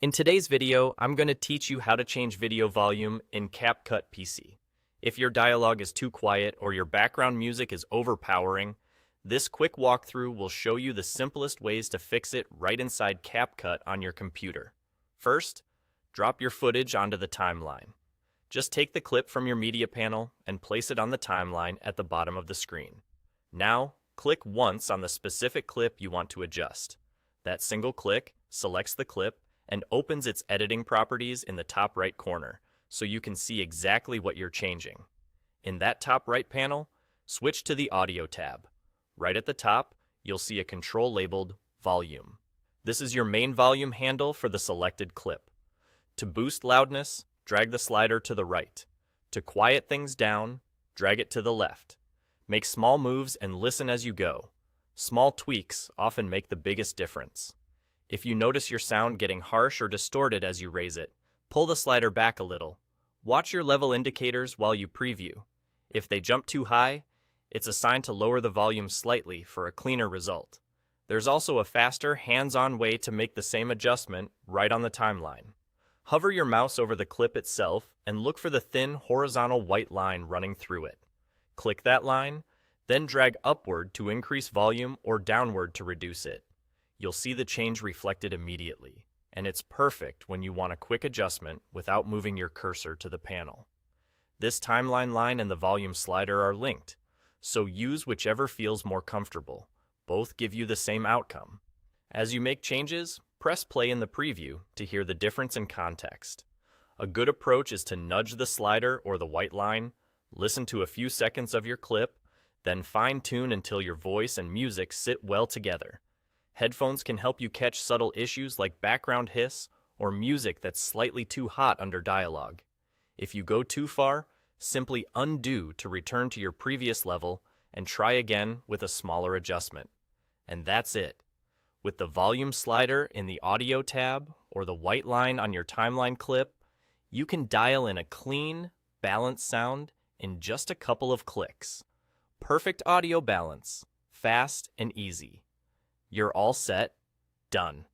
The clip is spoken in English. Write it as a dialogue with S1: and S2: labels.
S1: In today's video, I'm going to teach you how to change video volume in CapCut PC. If your dialogue is too quiet or your background music is overpowering, this quick walkthrough will show you the simplest ways to fix it right inside CapCut on your computer. First, drop your footage onto the timeline. Just take the clip from your media panel and place it on the timeline at the bottom of the screen. Now, click once on the specific clip you want to adjust. That single click selects the clip and opens its editing properties in the top right corner, so you can see exactly what you're changing. In that top right panel, switch to the Audio tab. Right at the top, you'll see a control labeled Volume. This is your main volume handle for the selected clip. To boost loudness, drag the slider to the right. To quiet things down, drag it to the left. Make small moves and listen as you go. Small tweaks often make the biggest difference. If you notice your sound getting harsh or distorted as you raise it, pull the slider back a little. Watch your level indicators while you preview. If they jump too high, it's a sign to lower the volume slightly for a cleaner result. There's also a faster, hands-on way to make the same adjustment right on the timeline. Hover your mouse over the clip itself and look for the thin, horizontal white line running through it. Click that line, then drag upward to increase volume or downward to reduce it. You'll see the change reflected immediately, and it's perfect when you want a quick adjustment without moving your cursor to the panel. This timeline line and the volume slider are linked, so use whichever feels more comfortable. Both give you the same outcome. As you make changes, press play in the preview to hear the difference in context. A good approach is to nudge the slider or the white line, listen to a few seconds of your clip, then fine-tune until your voice and music sit well together. Headphones can help you catch subtle issues like background hiss or music that's slightly too hot under dialogue. If you go too far, simply undo to return to your previous level and try again with a smaller adjustment. And that's it. With the volume slider in the Audio tab or the white line on your timeline clip, you can dial in a clean, balanced sound in just a couple of clicks. Perfect audio balance, fast and easy. You're all set, done.